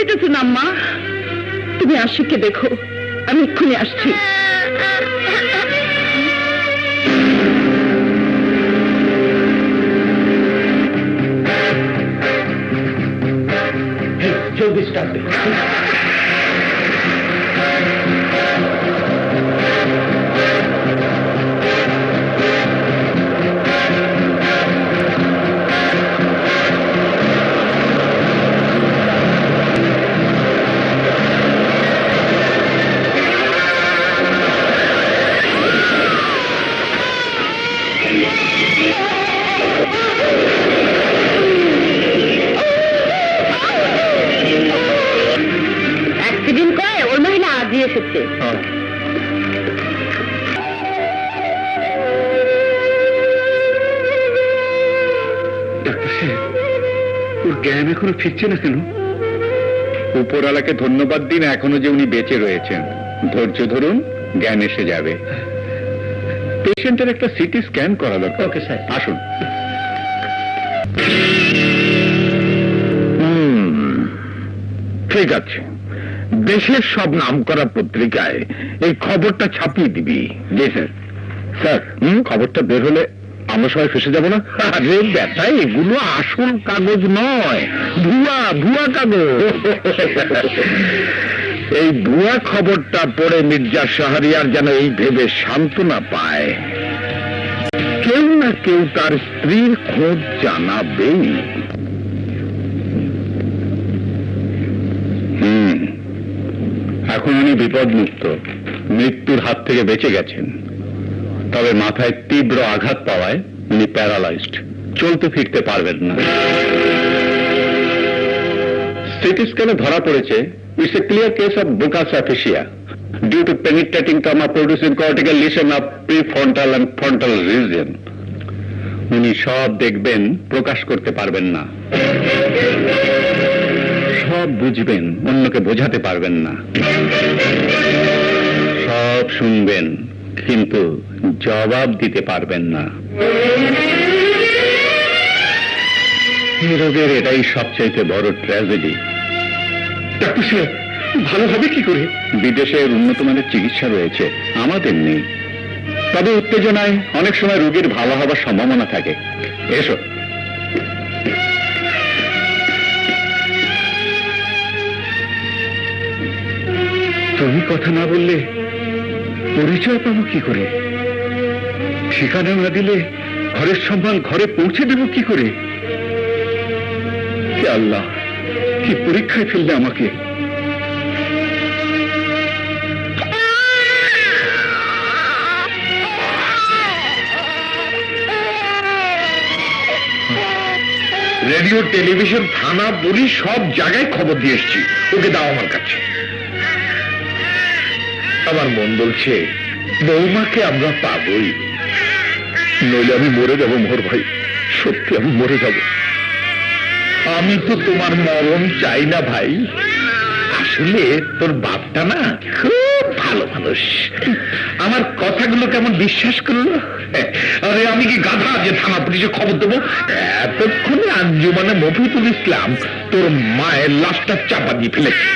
যেতেছো না আম্মা? তুমি আশিককে দেখো, আমি এক্ষুনি আসছি। জলদি স্টার্ট দে। অ্যাক্সিডেন্ট করে ওর মহিলা আজই এসেছে। ওর জ্ঞান এখনো ফিরছে না কেন? উপরওয়ালাকে ধন্যবাদ দিন এখনো যে উনি বেঁচে রয়েছেন। ধৈর্য ধরুন, জ্ঞান এসে যাবে। পেশেন্টের একটা সিটি স্ক্যান করা দরকার। ওকে স্যার, আসুন। ঠিক আছে, দেশের সব নামকরা পত্রিকায় এই খবরটা ছাপিয়ে দিবি। জি স্যার। স্যার, খবরটা বের হলে আমরা সবাই ফেসে যাব না? আরে বেটা, এগুলো আসল কাগজ নয়, ভুয়া ভুয়া কাগজ। এই ভুয়া খবরটা পড়ে মির্জা শাহরিয়ার যেন এই ভেবে সান্ত্বনা পায়, কেউ না কেউ তার স্ত্রীর খোঁজ জানাবেই। এখন উনি বিপদমুক্ত, মৃত্যুর হাত থেকে বেঁচে গেছেন। তবে মাথায় তীব্র আঘাত পাওয়ায় উনি প্যারালাইজড, চলতে ফিরতে পারবেন না। সিটি স্ক্যানে ধরা পড়েছে it's a clear case of Broca's aphasia due to penetrating trauma producing cortical lesion of prefrontal and frontal region. উনি সব দেখবেন, প্রকাশ করতে পারবেন না। সব বুঝবেন, অন্যকে বোঝাতে পারবেন না। সব শুনবেন, কিন্তু জবাব দিতে পারবেন না। এই রোগের এটাই সবচাইতে বড় ট্র্যাজেডি। ডাক্তার সাহেব, ভালো হবে কি করে? বিদেশের উন্নত মানের চিকিৎসা রয়েছে, আমাদের নেই। তবে উত্তেজনায় অনেক সময় রোগীর ভালো হবার সম্ভাবনা থাকে। এসো। তুমি কথা না বললে পরিচয় পাবো কি করে? ঠিকানা না দিলে ঘরের সম্মান ঘরে পৌঁছে দেব কি করে? হে আল্লাহ, কি পরীক্ষায় ফেললে আমাকে। রেডিও, টেলিভিশন, থানা, পুলিশ সব জায়গায় খবর দিয়ে এসছি। ওকে দাও আমার কাছে। আমার মন বলছে বৌমাকে আমরা পাবই, নইলে আমি মরে যাব। মোহর ভাই, সত্যি আমি মরে যাব। আমি তো তোমার মরণ চাই না ভাই। আসলে তোর বাপটা না খুব ভালো মানুষ। আমার কথাগুলো কেমন বিশ্বাস করলো। আরে আমি কি গাধা যে থানা পুলিশে খবর দেবো? এতক্ষণে আঞ্জুমানে মফিজুল ইসলাম তোর মায়ের লাশটা চাপা দিয়ে ফেলেছে।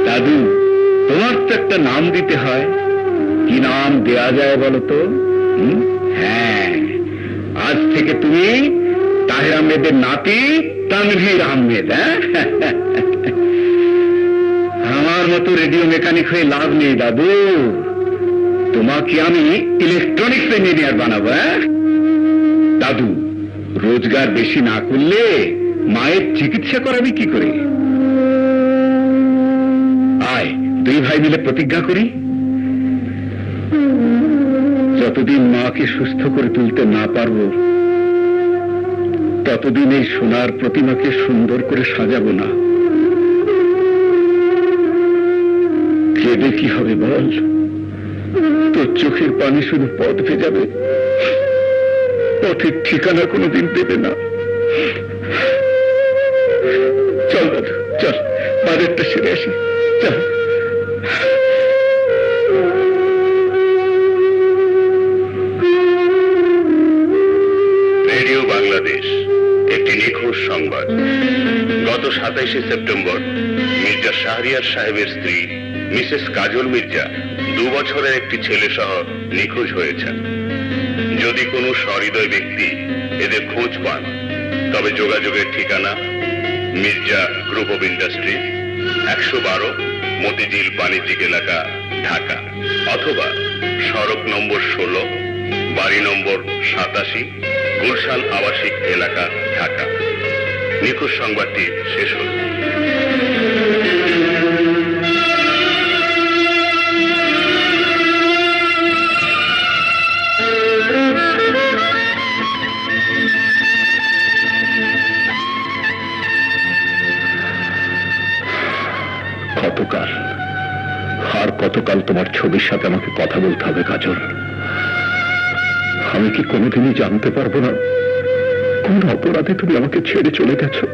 দাদু, তোমার তো একটা নাম দিতে হয়। কি নাম দেয়া যায় বলো তো? হ্যাঁ, আজ থেকে তুমি তাহের আহমেদের নাতি তানভীর আহমেদ। আমার মতো রেডিও মেকানিক হয়ে লাভ নেই দাদু, তোমাকে আমি ইলেকট্রনিক্স ইঞ্জিনিয়ার বানাবো। দাদু, রোজগার বেশি না করলে মায়ের চিকিৎসা করাবি কি করে? আয়, দুই ভাই মিলে প্রতিজ্ঞা করি, যতদিন মাকে সুস্থ করে তুলতে না পারবো ততদিন এই সোনার প্রতিমাকে সুন্দর করে সাজাবো না। কেঁদে কি হবে বল? তোর চোখের পানি শুধু পথ ভেজাবে, পথের ঠিকানা কোনোদিন দেবে না। চল দাদু, চল, বাজারটা সেরে আসি, চল। রেডিও বাংলাদেশ, একটি নিখোঁজ সংবাদ। গত 27শে সেপ্টেম্বর মির্জা শাহরিয়ার সাহেবের স্ত্রী মিসেস কাজল মির্জা 2 বছরের একটি ছেলে সহ নিখোঁজ হয়েছেন। যদি কোনো সহৃদয় ব্যক্তি এদের খোঁজ পান তবে যোগাযোগের ঠিকানা Mirza group of industry, 112 Motijheel বাণিজ্যিক এলাকা, ঢাকা, অথবা সড়ক নম্বর 16, বাড়ি নম্বর 87, গুলশান আবাসিক এলাকা, ঢাকা। নিখোঁজ সংবাদটি শেষ হল। কতকাল আর কতকাল তোমার ছবির সাথে আমাকে কথা বলতে হবে কাজল? আমি কি কোনোদিনই জানতে পারবো না কোন অপরাধে তুমি আমাকে ছেড়ে চলে গেছো?